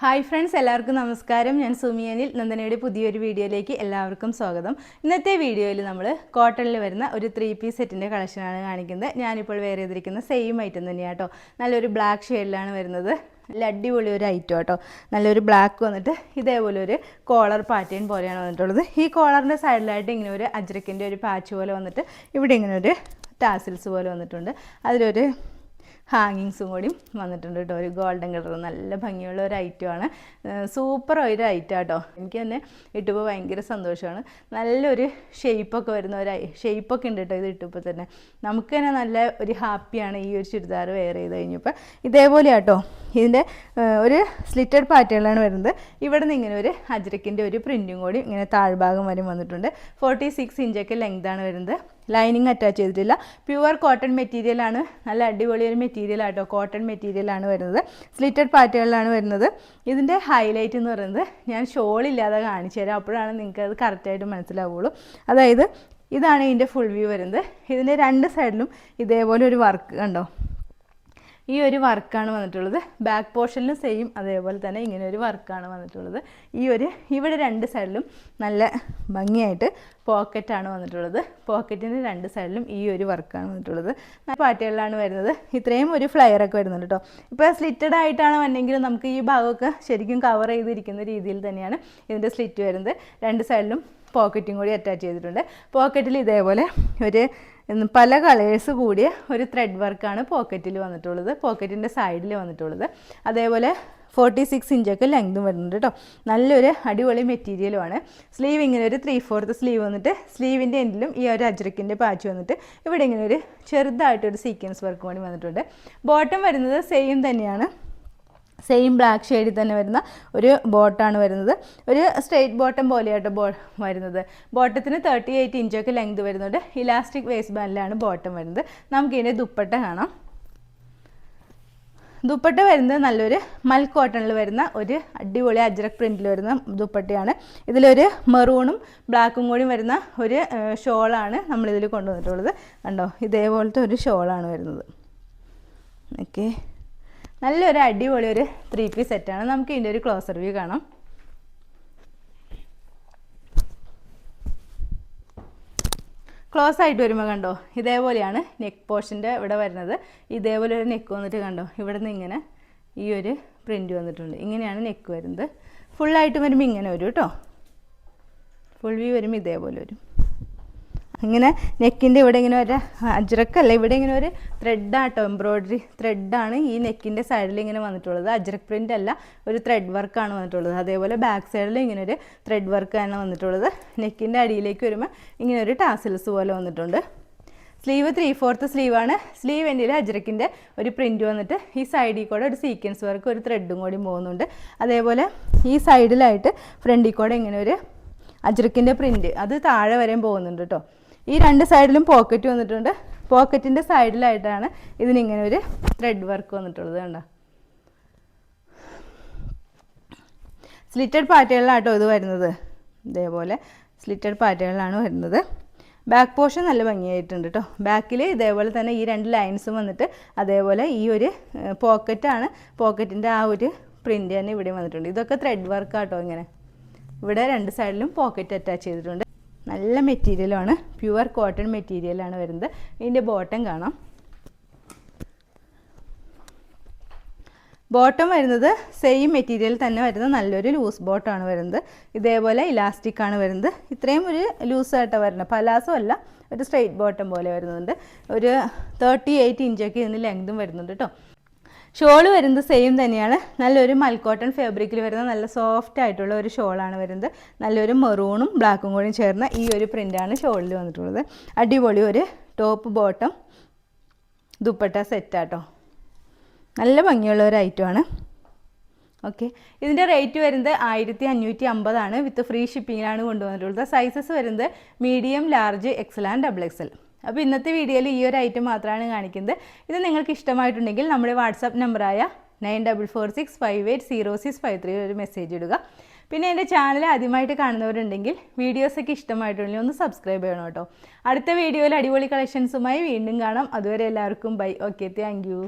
Hi friends, എല്ലാവർക്കും നമസ്കാരം. ഞാൻ സുമിയനിൽ നന്ദനയുടെ പുതിയൊരു വീഡിയോയിലേക്ക് എല്ലാവർക്കും സ്വാഗതം. ഇന്നത്തെ വീഡിയോയിൽ നമ്മൾ കോട്ടണിൽ വരുന്ന ഒരു 3 പീസ് സെറ്റിൻ്റെ കളക്ഷനാണ് കാണിക്കുന്നത്. ഞാനിപ്പോൾ വെയർ ചെയ്തിരിക്കുന്ന സെയിം ഐറ്റം തന്നെയാണ് കേട്ടോ. നല്ലൊരു ബ്ലാക്ക് ഷെയ്ഡിലാണ് വരുന്നത്. നല്ല അടിപൊളി ഒരു ഐറ്റം കേട്ടോ. നല്ലൊരു ബ്ലാക്ക് വന്നിട്ട് ഇതേപോലെ ഒരു കോളർ പാറ്റേൺ പോലെയാണ് വന്നിട്ടുള്ളത്. ഈ കോളറിൻ്റെ സൈഡിലായിട്ട് ഇങ്ങനെ ഒരു അജ്രക്കിൻ്റെ ഒരു പാച്ച് പോലെ വന്നിട്ട് ഇവിടെ ഇങ്ങനെ ഒരു ടാസിൽസ് പോലെ വന്നിട്ടുണ്ട്. അതിലൊരു ഹാങ്ങിങ്സും കൂടി വന്നിട്ടുണ്ട് കേട്ടോ. ഒരു ഗോൾഡൻ കളർ നല്ല ഭംഗിയുള്ള ഒരു ഐറ്റമാണ്. സൂപ്പർ ഒരു ഐറ്റം കേട്ടോ. എനിക്ക് തന്നെ ഇട്ടുമ്പോൾ ഭയങ്കര സന്തോഷമാണ്. നല്ലൊരു ഷേപ്പൊക്കെ വരുന്ന ഒരു ഷേപ്പൊക്കെ ഉണ്ട് കേട്ടോ ഇത് ഇട്ടുമ്പോൾ തന്നെ. നമുക്ക് തന്നെ നല്ല ഒരു ഹാപ്പിയാണ് ഈ ഒരു ചുരിദാർ വെയർ ചെയ്ത് കഴിഞ്ഞപ്പോൾ. ഇതേപോലെ കേട്ടോ ഇതിൻ്റെ ഒരു സ്ലിറ്റഡ് പാറ്റേണിലാണ് വരുന്നത്. ഇവിടെ നിന്ന് ഇങ്ങനെ ഒരു അജ്രക്കിൻ്റെ ഒരു പ്രിൻറ്റും കൂടി ഇങ്ങനെ താഴ്ഭാഗം വരെ വന്നിട്ടുണ്ട്. 46 ഇഞ്ചൊക്കെ ലെങ്താണ് വരുന്നത്. ലൈനിങ് അറ്റാച്ച് ചെയ്തിട്ടില്ല. പ്യുവർ കോട്ടൺ മെറ്റീരിയലാണ്. നല്ല അടിപൊളി ഒരു മെറ്റീരിയലാട്ടോ. കോട്ടൺ മെറ്റീരിയലാണ് വരുന്നത്. സ്ലിറ്റഡ് പാറ്റേണിലാണ് വരുന്നത്. ഇതിൻ്റെ ഹൈലൈറ്റ് എന്ന് പറയുന്നത് ഞാൻ ഷോളില്ലാതെ കാണിച്ചു തരാം. അപ്പോഴാണ് നിങ്ങൾക്ക് അത് കറക്റ്റായിട്ട് മനസ്സിലാവുള്ളൂ. അതായത് ഇതാണ് ഇതിൻ്റെ ഫുൾ വ്യൂ വരുന്നത്. ഇതിൻ്റെ രണ്ട് സൈഡിലും ഇതേപോലെ ഒരു വർക്ക് കണ്ടോ. ഈ ഒരു വർക്കാണ് വന്നിട്ടുള്ളത്. ബാക്ക് പോർഷനിലും സെയിം അതേപോലെ തന്നെ ഇങ്ങനെ ഒരു വർക്കാണ് വന്നിട്ടുള്ളത്. ഇവിടെ രണ്ട് സൈഡിലും നല്ല ഭംഗിയായിട്ട് പോക്കറ്റാണ് വന്നിട്ടുള്ളത്. പോക്കറ്റിൻ്റെ രണ്ട് സൈഡിലും ഈ ഒരു വർക്കാണ് വന്നിട്ടുള്ളത്. പാറ്റേണിലാണ് വരുന്നത്. ഇത്രയും ഒരു ഫ്ലയറൊക്കെ വരുന്നുണ്ട് കേട്ടോ. ഇപ്പോൾ സ്ലിറ്റഡ് ആയിട്ടാണ് വന്നെങ്കിലും നമുക്ക് ഈ ഭാഗമൊക്കെ ശരിക്കും കവർ ചെയ്തിരിക്കുന്ന രീതിയിൽ തന്നെയാണ് ഇതിൻ്റെ സ്ലിറ്റ് വരുന്നത്. രണ്ട് സൈഡിലും പോക്കറ്റും കൂടി അറ്റാച്ച് ചെയ്തിട്ടുണ്ട്. പോക്കറ്റിൽ ഇതേപോലെ ഒരു പല കളേഴ്സ് കൂടിയ ഒരു ത്രെഡ് വർക്കാണ് പോക്കറ്റിൽ വന്നിട്ടുള്ളത്. പോക്കറ്റിൻ്റെ സൈഡിൽ വന്നിട്ടുള്ളത്. അതേപോലെ 46 ഇഞ്ചൊക്കെ ലെങ്തും വരുന്നുണ്ട് കേട്ടോ. നല്ലൊരു അടിപൊളി മെറ്റീരിയലുമാണ്. സ്ലീവ് ഇങ്ങനെ ഒരു 3/4 സ്ലീവ് വന്നിട്ട് സ്ലീവിൻ്റെ എൻഡിലും ഈ ഒരു അജ്രക്കിൻ്റെ പാച്ച് വന്നിട്ട് ഇവിടെ ഇങ്ങനെ ഒരു ചെറുതായിട്ടൊരു സീക്വൻസ് വർക്ക് കൂടി വന്നിട്ടുണ്ട്. ബോട്ടം വരുന്നത് സെയിം തന്നെയാണ്. സെയിം ബ്ലാക്ക് ഷെയ്ഡിൽ തന്നെ വരുന്ന ഒരു ബോട്ടാണ് വരുന്നത്. ഒരു സ്ട്രെയിറ്റ് ബോട്ടം പോലെയായിട്ട് വരുന്നത്. ബോട്ടത്തിന് 38 ഇഞ്ചൊക്കെ ലെങ്ത് വരുന്നുണ്ട്. ഇലാസ്റ്റിക് വേസ്റ്റ് ബാൻഡിലാണ് ബോട്ടം വരുന്നത്. നമുക്കിതിൻ്റെ ദുപ്പട്ട കാണാം. ദുപ്പട്ട വരുന്നത് നല്ലൊരു മൽ കോട്ടണിൽ വരുന്ന ഒരു അടിപൊളി അജ്രക് പ്രിൻറ്റിൽ വരുന്ന ദുപ്പട്ടയാണ്. ഇതിലൊരു മെറൂണും ബ്ലാക്കും കൂടി വരുന്ന ഒരു ഷോളാണ് നമ്മളിതിൽ കൊണ്ടുവന്നിട്ടുള്ളത്. കണ്ടോ, ഇതേപോലത്തെ ഒരു ഷോളാണ് വരുന്നത്. ഓക്കെ, നല്ലൊരു അടിപൊളി ഒരു 3 പീസ് സെറ്റാണ്. നമുക്ക് ഇതിൻ്റെ ഒരു ക്ലോസർ വ്യൂ കാണാം. ക്ലോസ് ആയിട്ട് വരുമ്പോൾ കണ്ടോ ഇതേപോലെയാണ് നെക്ക് പോർഷൻ്റെ ഇവിടെ വരുന്നത്. ഇതേപോലെ ഒരു നെക്ക് വന്നിട്ട് കണ്ടോ ഇവിടെ നിന്ന് ഇങ്ങനെ ഈ ഒരു പ്രിൻറ്റ് വന്നിട്ടുണ്ട്. ഇങ്ങനെയാണ് നെക്ക് വരുന്നത്. ഫുള്ളായിട്ട് വരുമ്പോൾ ഇങ്ങനെ വരും കേട്ടോ. ഫുൾ വ്യൂ വരുമ്പോൾ ഇതേപോലെ വരും. ഇങ്ങനെ നെക്കിൻ്റെ ഇവിടെ ഇങ്ങനെ ഒരു അജ്രക്കല്ല, ഇവിടെ ഇങ്ങനെ ഒരു ത്രെഡാട്ടോ, എംബ്രോയ്ഡറി ത്രെഡാണ് ഈ നെക്കിൻ്റെ സൈഡിൽ ഇങ്ങനെ വന്നിട്ടുള്ളത്. അജ്രക് പ്രിൻ്റ് അല്ല, ഒരു ത്രെഡ് വർക്കാണ് വന്നിട്ടുള്ളത്. അതേപോലെ ബാക്ക് സൈഡിൽ ഇങ്ങനെ ഒരു ത്രെഡ് വർക്കാണ് വന്നിട്ടുള്ളത്. നെക്കിൻ്റെ അടിയിലേക്ക് വരുമ്പോൾ ഇങ്ങനെ ഒരു ടാസിൽസ് പോലെ വന്നിട്ടുണ്ട്. സ്ലീവ് 3/4 സ്ലീവാണ്. സ്ലീവ് എൻഡിൽ അജ്രക്കിൻ്റെ ഒരു പ്രിൻറ്റ് വന്നിട്ട് ഈ സൈഡിൽ കൂടെ ഒരു സീക്വൻസ് വർക്ക് ഒരു ത്രെഡും കൂടി പോകുന്നുണ്ട്. അതേപോലെ ഈ സൈഡിലായിട്ട് ഫ്രണ്ടിൽ കൂടെ ഇങ്ങനെ ഒരു അജ്രക്കിൻ്റെ പ്രിൻറ്റ് അത് താഴെ വരെയും പോകുന്നുണ്ട് കേട്ടോ. ഈ രണ്ട് സൈഡിലും പോക്കറ്റ് വന്നിട്ടുണ്ട്. പോക്കറ്റിൻ്റെ സൈഡിലായിട്ടാണ് ഇതിനിങ്ങനെ ഒരു ത്രെഡ് വർക്ക് വന്നിട്ടുള്ളത്. കണ്ടോ, സ്ലിറ്റഡ് പാറ്റേണിലാട്ടോ ഇത് വരുന്നത്. ഇതേപോലെ സ്ലിറ്റഡ് പാറ്റേണിലാണ് വരുന്നത്. ബാക്ക് പോർഷൻ നല്ല ഭംഗിയായിട്ടുണ്ട് കേട്ടോ. ബാക്കിൽ ഇതേപോലെ തന്നെ ഈ രണ്ട് ലൈൻസും വന്നിട്ട് അതേപോലെ ഈ ഒരു പോക്കറ്റാണ്. പോക്കറ്റിൻ്റെ ആ ഒരു പ്രിൻ്റ് തന്നെ ഇവിടെ വന്നിട്ടുണ്ട്. ഇതൊക്കെ ത്രെഡ് വർക്കാട്ടോ. ഇങ്ങനെ ഇവിടെ രണ്ട് സൈഡിലും പോക്കറ്റ് അറ്റാച്ച് ചെയ്തിട്ടുണ്ട്. നല്ല മെറ്റീരിയലാണ്. പ്യുവർ കോട്ടൺ മെറ്റീരിയലാണ് വരുന്നത്. ഇതിൻ്റെ ബോട്ടം കാണാം. ബോട്ടം വരുന്നത് സെയിം മെറ്റീരിയൽ തന്നെ വരുന്നത് നല്ലൊരു ലൂസ് ബോട്ടമാണ് വരുന്നത്. ഇതേപോലെ ഇലാസ്റ്റിക് ആണ് വരുന്നത്. ഇത്രയും ഒരു ലൂസായിട്ടാണ് വരുന്നത്. പലാസോ അല്ല, ഒരു സ്ട്രെയിറ്റ് ബോട്ടം പോലെ വരുന്നുണ്ട്. ഒരു 38 ഇഞ്ചൊക്കെ ഇതിന് ലെങ്തും വരുന്നുണ്ട് കേട്ടോ. ഷോൾ വരുന്നത് സെയിം തന്നെയാണ്. നല്ലൊരു മൽക്കോട്ടൺ ഫാബ്രിക്കിൽ വരുന്ന നല്ല സോഫ്റ്റ് ആയിട്ടുള്ള ഒരു ഷോളാണ് വരുന്നത്. നല്ലൊരു മെറൂണും ബ്ലാക്കും കൂടി ചേർന്ന ഈ ഒരു പ്രിൻ്റാണ് ഷോളിൽ വന്നിട്ടുള്ളത്. അടിപൊളി ഒരു ടോപ്പ് ബോട്ടം ദുപ്പട്ട സെറ്റാട്ടോ. നല്ല ഭംഗിയുള്ള ഒരു ഐറ്റമാണ്. ഓക്കെ, ഇതിൻ്റെ റേറ്റ് വരുന്നത് 1550 വിത്ത് ഫ്രീ ഷിപ്പിങ്ങിലാണ് കൊണ്ടുവന്നിട്ടുള്ളത്. സൈസസ് വരുന്നത് medium, large, Excel and XXL. അപ്പോൾ ഇന്നത്തെ വീഡിയോയിൽ ഈ ഒരു ഐറ്റം മാത്രമാണ് കാണിക്കുന്നത്. ഇത് നിങ്ങൾക്ക് ഇഷ്ടമായിട്ടുണ്ടെങ്കിൽ നമ്മുടെ വാട്സാപ്പ് നമ്പറായ 9446580653 ഒരു മെസ്സേജ് ഇടുക. പിന്നെ എൻ്റെ ചാനൽ ആദ്യമായിട്ട് കാണുന്നവരുണ്ടെങ്കിൽ വീഡിയോസൊക്കെ ഇഷ്ടമായിട്ടുണ്ടെങ്കിൽ ഒന്ന് സബ്സ്ക്രൈബ് ചെയ്യണം കേട്ടോ. അടുത്ത വീഡിയോയിൽ അടിപൊളി കളക്ഷൻസുമായി വീണ്ടും കാണാം. അതുവരെ എല്ലാവർക്കും ബൈ. Okay, thank you.